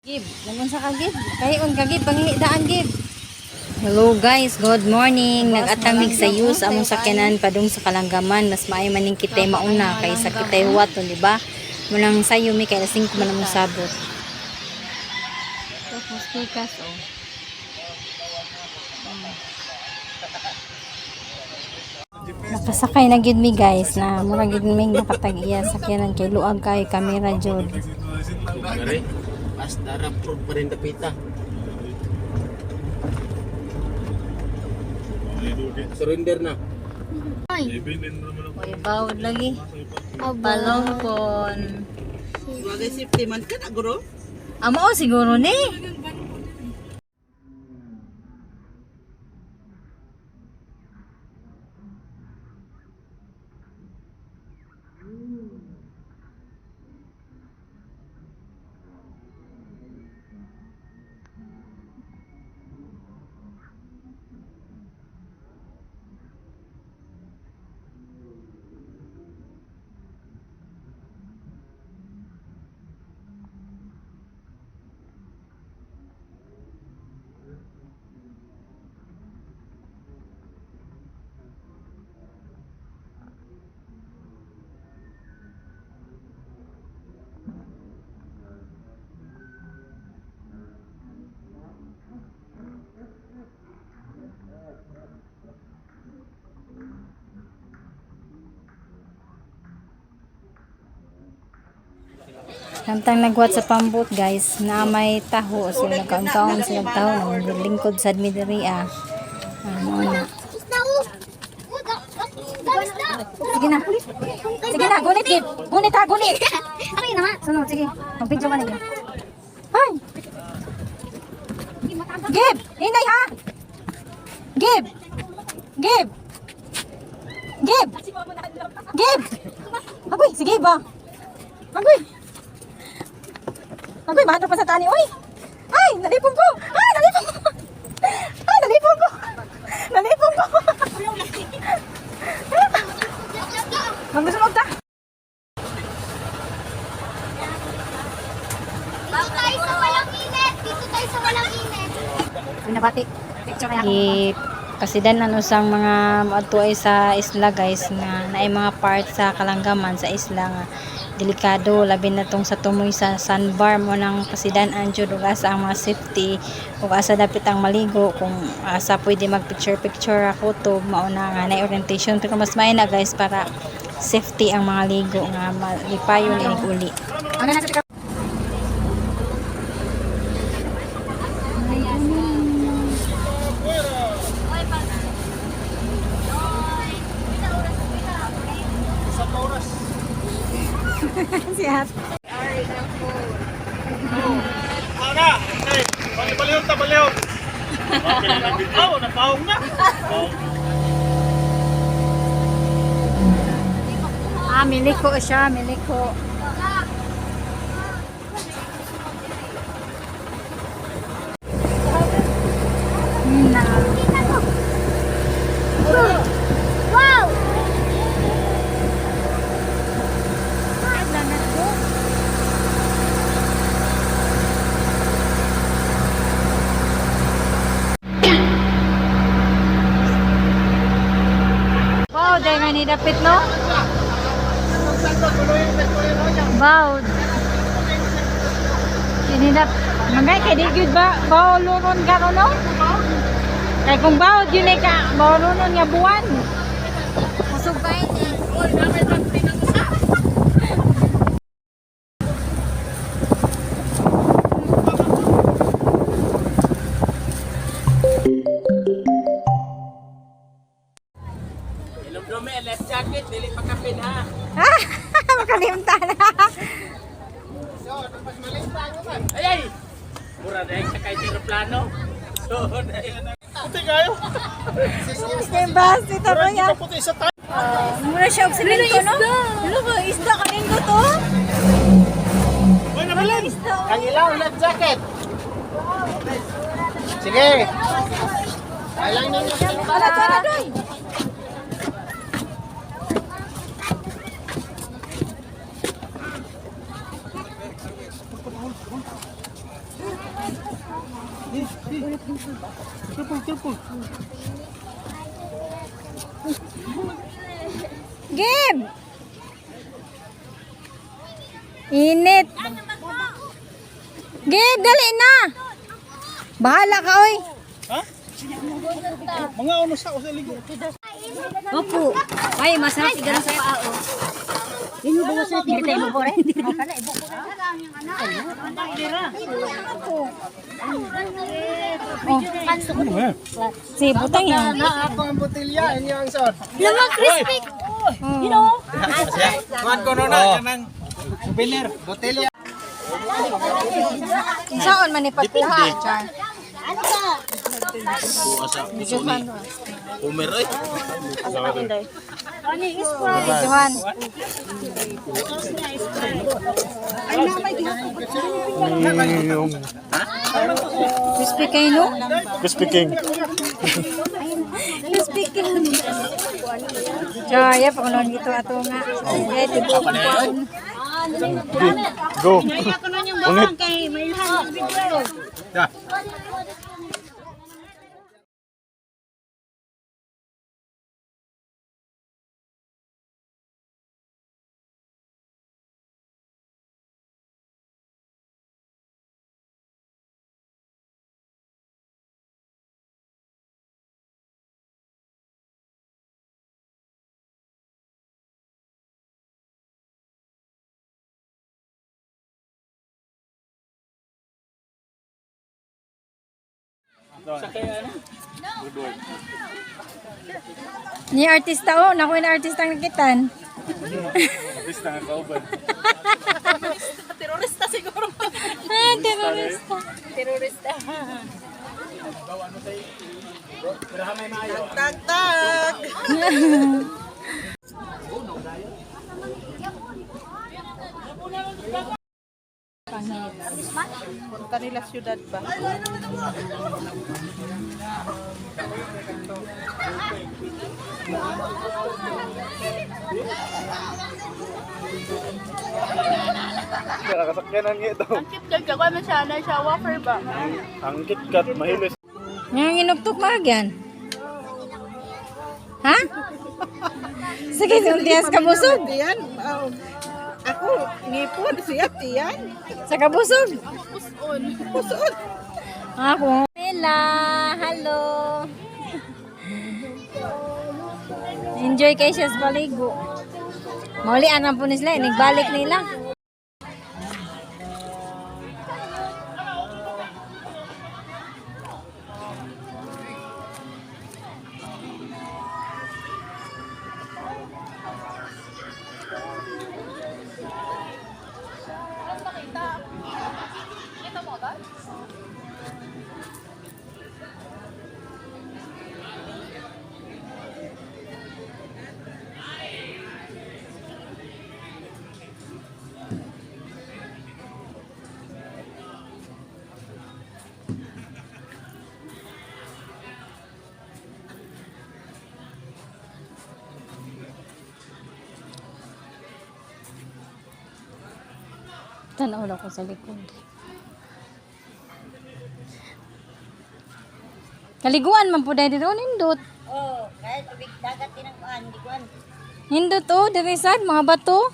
Gib, naman sa kagib. Kayon kagib, pangihidaan gib. Hello guys, good morning. Nag-atamig sa yus among sakyanan padung sa Kalanggaman. Mas maayo maning kitay mauna kaysa kitay waton, di ba? Munang sayo mi kay 5 man among sabot. Tapos tikas oh. Nakasakay na gid mi guys na mura gid mi nakatag-iya sakyanan kay luag kay kamera jud. Basta rapod pa rin dapita. Surrender na. Oy, bawod lagi. Balongkon. Wagay safety man ka na, guro? Amo siguro ni. Samtang nagwat sa pambot guys, na may taho so nagkaon-kaon sila taho nang lingkod sa midiri ah. Ano na. Sige na. Sige na, gunit gid. Gunit ha, gunit. Ay na ma. Sunod sige. Mag-video ka na gid. Ay. Gib, inay ha. Gib. Gib. Gib. Gib. Agoy, sige ba. Agoy. Agoy, mahal pa sa tani. Uy! Ay, nalipong ko! Ay, nalipong ko! Ay, nalipong ko! Nalipong ko! Maglusunod ta! Dito tayo sa walang init! Dito tayo sa walang init! Nabati. Picture kaya. Kasidan ano sang mga maadtuay sa isla guys nga naay mga part sa Kalanggaman sa isla nga delikado labi na tong sa tumoy sa sandbar mo nang kasidan anjud ug asa ang mga safety ug asa dapat ang maligo kung asa pwede mag picture ako to mauna nga na orientation pero mas may na guys para safety ang mga ligo nga malipayon inig uli. Ano na sa siap. Aga! Okay, baliw ta, baliw! Okay, nag-video, napahong na! Miliko siya, miliko. Na. Wow! Wow, dahil nga nidapit no? Bawd. Sinidap. Mangay, kay di good ba? Bawlunon ka no? Kaya kung bawd yun ay ka, bawlunon nga buwan. Kusog ba yun eh? Ilom-lome, left jacket, dili pa kapin ha! Makalimtan na. Ay ay! Mura na yung sakay sa aeroplano. Puti kayo! Kaya bas, ito ko yan. Puti sa tayo! Mura siya og silingko no? Ano ba? Isda kanin ko to? Uy, nabalin! Isda. Ang ilaw, left jacket! Sige! Kailang ninyo. Wala, wala, doy. Gib! Init. Gib, dali na. Bahala ka, oy. Mga ano sa ligo. Opo. Ay, masarap igano sa paa, oh. Yun ba sa tingin tayo mo rin? Si butang yan. Ang botelya, inyo ang sod. Lama crispy. You know? Kuhan ko na kanang souvenir, botelya. Saan man ipagkuha, Char? Johan. Umer ay. Johan. Crispy kayo, no? Crispy King. Crispy kayo. Char, ya, pag dito ato nga. Go. Unit. Kay may ilhan ng video. Ya. Ni artista, oh. Nakuha na artista ang nakitan. Artista nga kauban. Terorista siguro. Ah, terorista. Terorista. Tag, tag. Punta nila syudad ba? Nakasakyanan nga ito. Ang KitKat ka, kaya siya na siya wafer ba? Ang KitKat, mahilis. Nga inuktok magyan. Ha? Sige, suntias ka busog. Tiyan, ako, ngipon, siya tiyan. Sa kabusog. Puson. Puson. Ako. Mela, hello. Enjoy kayo siya sa baligo. Maulian ang punis nila, nagbalik nila. Tanaw lang ko sa likod. Kaliguan man po dahil dito, nindot. Oh, kaya tubig dagat din ang kuan, di kuan. Nindot oh, diri sad, mga bato.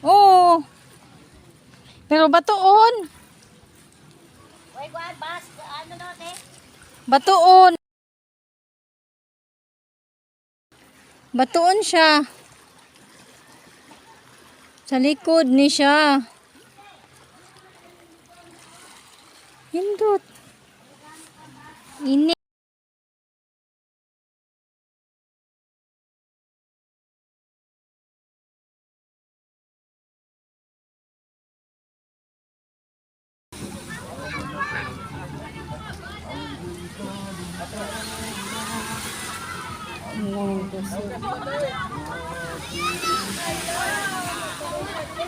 Oo. Pero batoon. Oy, kuan bas, ano no te? Batoon. Batoon siya. Sa likod ni siya. Hindot. Ini.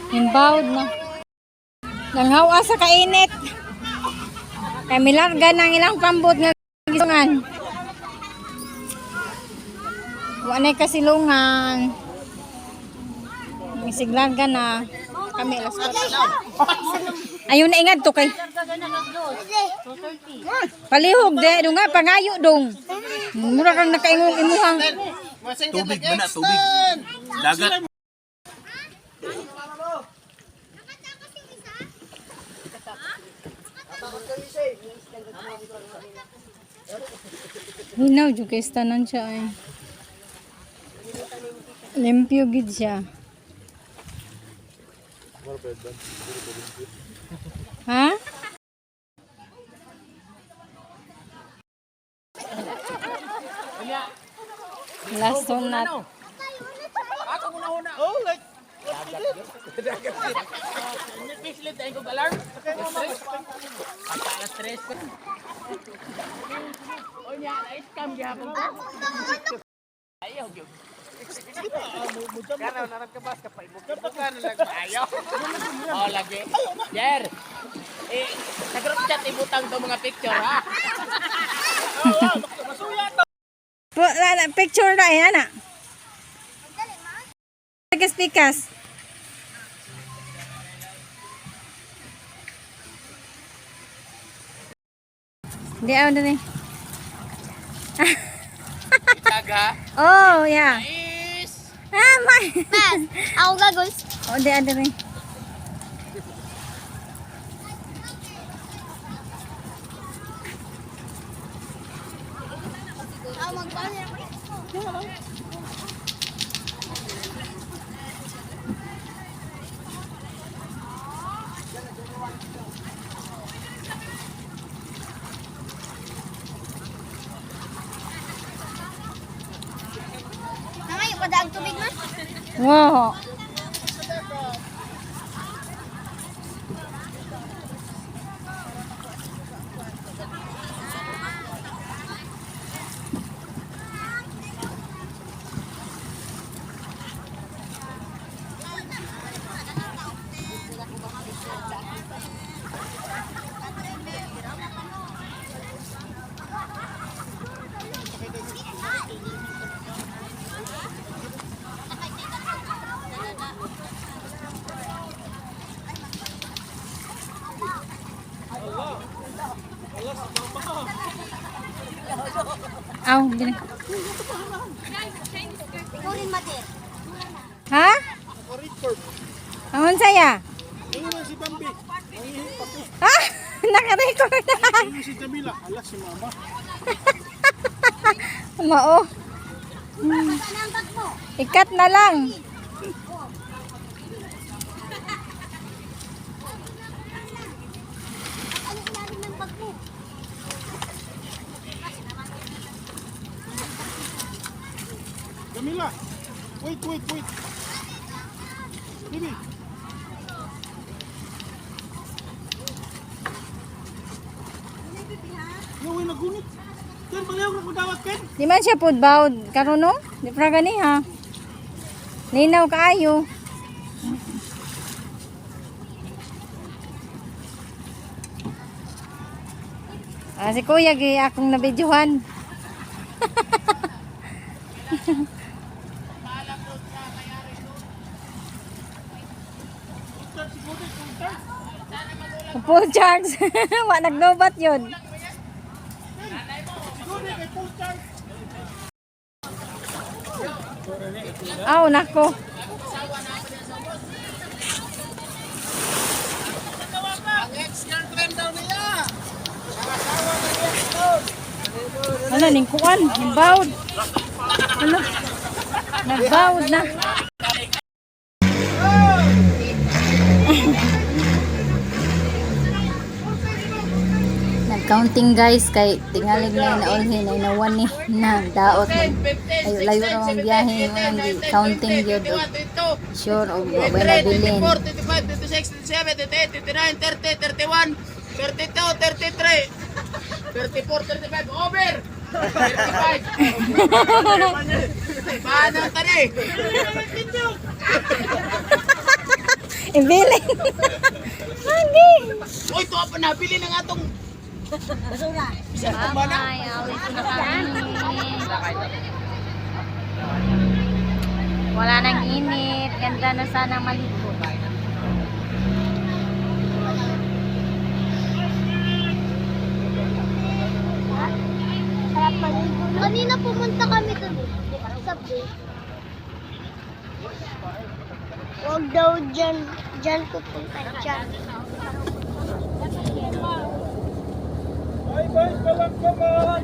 Inbound na. Nanghawa sa kainit. Kaya milarga ng ilang pambot nga gisungan. Wanay kasilungan. Misiglarga na. Kami alas 4. Ayun na ingad to kay. Palihog de, do nga pangayo dong. Mura kang nakaingong imuhang. Tubig ba na? Tubig. Dagat. Hinaw jud kay tanan siya ay. Limpyo gid siya. Ha? Last one na. Oh, like. Pislit dahil ko alarm. Alas 3. O niya, na-scam gyapon ko. Ayaw gyud. Karaw narag ka bas ka pa ibog. Kapag lang ayaw. Oh, lagi. Jer. Sa group chat ibutang to mga picture ha. Picture na yan ana. Pikas. Di ako na rin. Taga. Oh, yeah. Is. My. Mas, ako gagos. Oh, di ako rin. Ako magpapalala. Nangayo pa daag tubig man. Wow. Aw, gini. Ikaw rin matir. Ha? Angon saya? Si Bambi. Ha? Naka-record na. Ayun si Jamila. Alas si Mama. Mao. Panangkat mo. Ikat na lang. Ano ilalim ng bag mo? Jamila. Wait. Bibi. Yung nagunit. Ken, baliw na kudawat, Ken. Di man siya food bawd karon no? Di pra gani ha. Linaw kaayo. Si kuya gi akong nabidyohan. Full charge. Wa naglobat yun. Aw, nako. Ano, ningkuan, nagbawd. Ano, nagbawd na. Nag-counting guys, kay tingalig na naulhin ay nawan ni na daot man. Ayo layo ra ang biyahe ang counting gyud. Sure og wa ba nabilin. 25, 26, 27, 28, 29, 30, 31, 32, 33, 34, 35, over! 35! Paano ang tari? Ibilin. Hindi. Uy, ito pa nabili ng atong Ay, alis na kami. Wala nang init. Ganda na sana maligo. Huwag daw dyan. Dyan pupunta dyan. Bye bye Kalanggaman.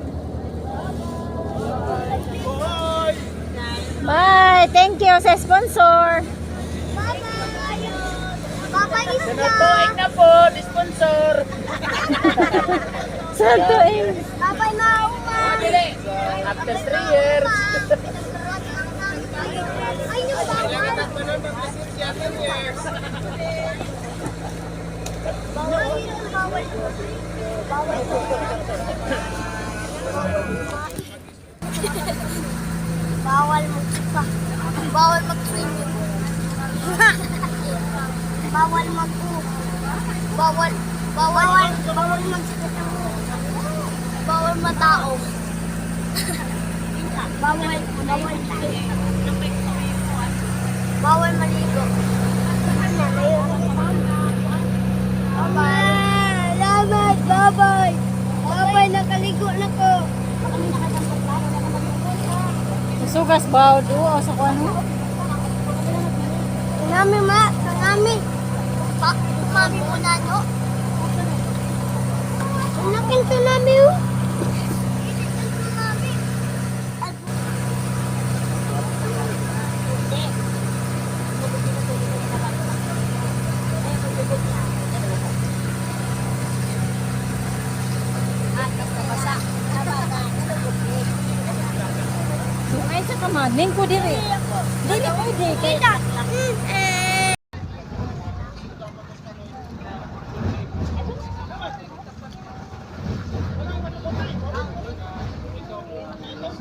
Bye. Bye! Thank you sa sponsor! Bye-bye. Bye-bye Sa isla. tuig na po, sponsor. Santo eh! Bye-bye Mauma. Dili. After 3 years. Ay, yung bawal. Bawal yung bawal. Bawal magsuka. Bawal mag-swimming. Bawal bawal bawal magsuka. Bawal matao. Bawal bawal maligo. Bye. Salamat. Bye-bye. Bye-bye. Nakaligo na ko. Sugas ba? Doon sa kuano? Kanami ma. Kanami. Mami mo na no. Anakin kanami oh. Ay sa kamanin ko diri. Dili pwede kay Kita.